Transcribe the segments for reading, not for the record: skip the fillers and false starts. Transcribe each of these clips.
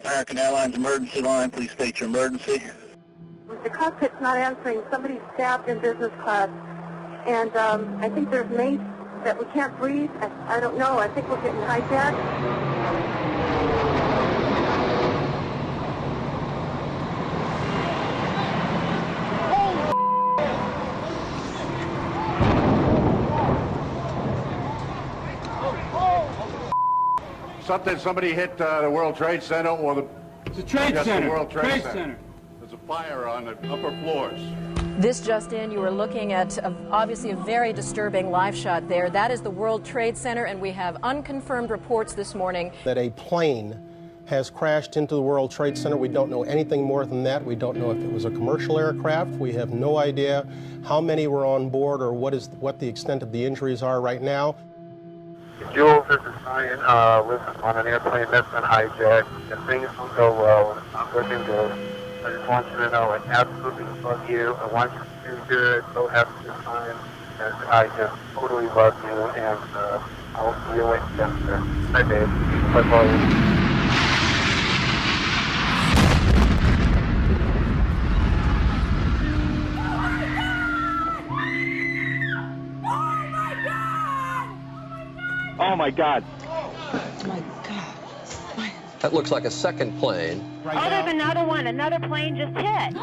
American Airlines emergency line, please state your emergency. The cockpit's not answering. Somebody's stabbed in business class. And I think there's mates that we can't breathe. I don't know. I think we're getting hijacked. Somebody hit the World Trade Center or the... It's a Trade Center. The World Trade Center. Center. There's a fire on the upper floors. This just in, you were looking at obviously a very disturbing live shot there. That is the World Trade Center, and we have unconfirmed reports this morning that a plane has crashed into the World Trade Center. We don't know anything more than that. We don't know if it was a commercial aircraft. We have no idea how many were on board or what the extent of the injuries are right now. Jules, this is Ryan. Lives on an airplane that's been hijacked, and things don't go well. It's not looking good. I just want you to know I absolutely love you. I want you to do good. So have a good time. And I just totally love you, and I'll see you later. Bye, babe. Bye-bye. Oh my God. Oh my God. That looks like a second plane. Oh, there's another one. Another plane just hit.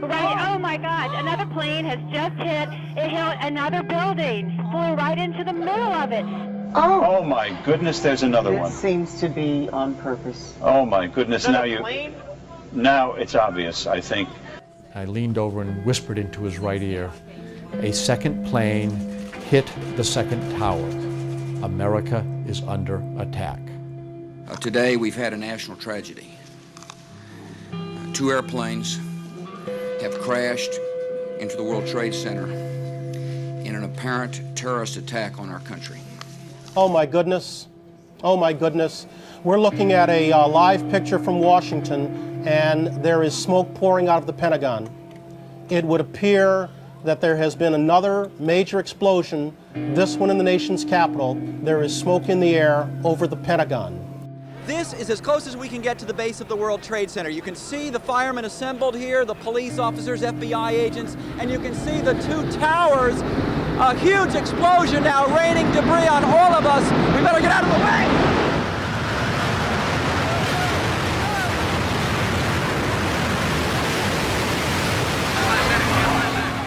Right. Oh my God. Another plane has just hit. It hit another building. Flew right into the middle of it. Oh my goodness, there's another one. It seems to be on purpose. Oh my goodness, now it's obvious, I think. I leaned over and whispered into his right ear. A second plane hit the second tower. America is under attack. Today we've had a national tragedy. Two airplanes have crashed into the World Trade Center in an apparent terrorist attack on our country. Oh my goodness. Oh my goodness. We're looking at a live picture from Washington, and there is smoke pouring out of the Pentagon. It would appear that there has been another major explosion, this one in the nation's capital. There is smoke in the air over the Pentagon. This is as close as we can get to the base of the World Trade Center. You can see the firemen assembled here, the police officers, FBI agents, and you can see the two towers. A huge explosion now, raining debris on all of us. We better get out of the way!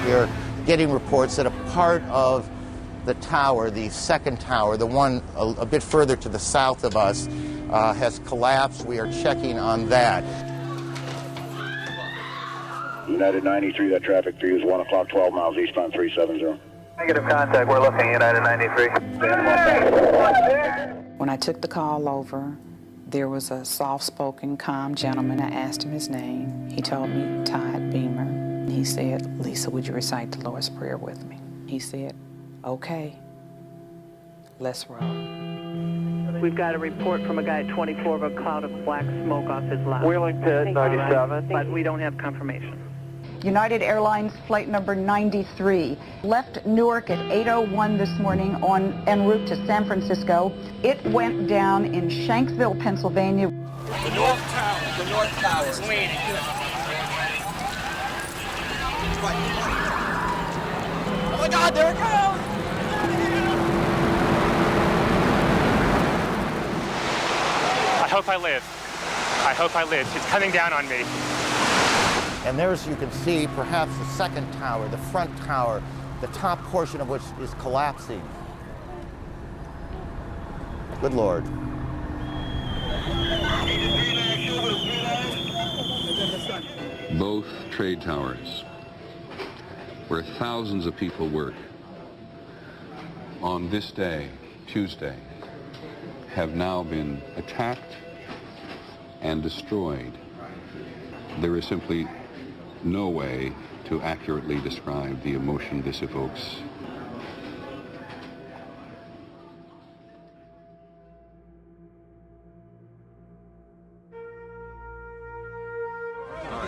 We're getting reports that a part of the tower, the second tower, the one a bit further to the south of us, has collapsed. We are checking on that. United 93, that traffic for you is 1 o'clock, 12 miles eastbound 370. Negative contact, we're looking, United 93. When I took the call over, there was a soft-spoken, calm gentleman. I asked him his name. He told me Todd Beamer. He said, "Lisa, would you recite the Lord's Prayer with me?" He said, "Okay, let's roll." We've got a report from a guy at 24 of a cloud of black smoke off his lap. Wheeling Pit 97. But we don't have confirmation. United Airlines flight number 93 left Newark at 8:01 this morning en route to San Francisco. It went down in Shanksville, Pennsylvania. The North Tower is waiting. Oh my God, there it goes! I hope I live. I hope I live. It's coming down on me. And there's, you can see, perhaps the second tower, the front tower, the top portion of which is collapsing. Good Lord. Both trade towers, where thousands of people work, on this day, Tuesday, have now been attacked and destroyed. There is simply no way to accurately describe the emotion this evokes.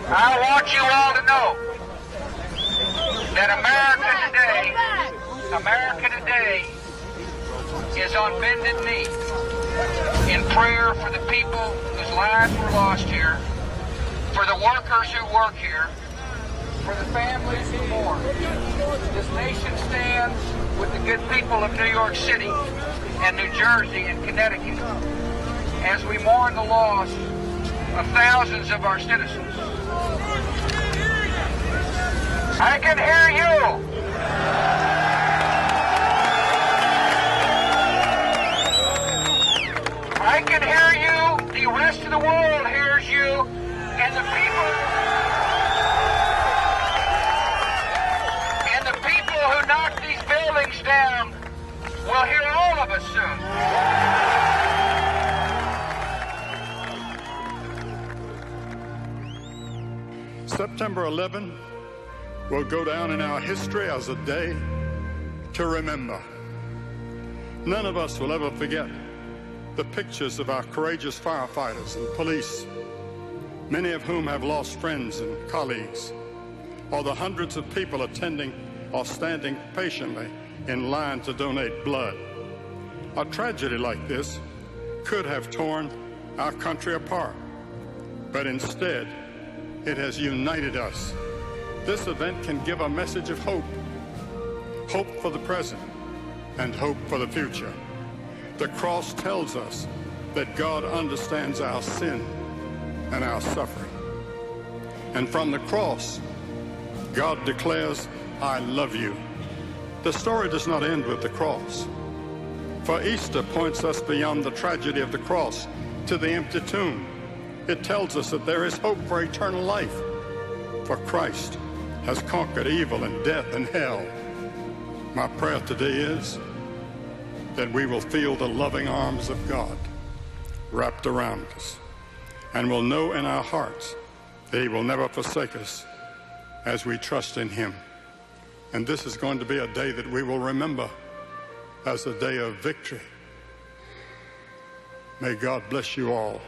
I want you all to know that America today is on bended knee in prayer for the people whose lives were lost here, for the workers who work here, for the families who mourn. This nation stands with the good people of New York City and New Jersey and Connecticut as we mourn the loss of thousands of our citizens. I can hear you. I can hear you. The rest of the world hears you, and the people who knocked these buildings down will hear all of us soon. September 11 will go down in our history as a day to remember. None of us will ever forget the pictures of our courageous firefighters and police, many of whom have lost friends and colleagues, or the hundreds of people attending or standing patiently in line to donate blood. A tragedy like this could have torn our country apart, but instead it has united us. This event can give a message of hope, hope for the present and hope for the future. The cross tells us that God understands our sin and our suffering. And from the cross, God declares, I love you. The story does not end with the cross. For Easter points us beyond the tragedy of the cross to the empty tomb. It tells us that there is hope for eternal life, for Christ has conquered evil and death and hell. My prayer today is that we will feel the loving arms of God wrapped around us, and will know in our hearts that he will never forsake us as we trust in him. And this is going to be a day that we will remember as a day of victory. May God bless you all.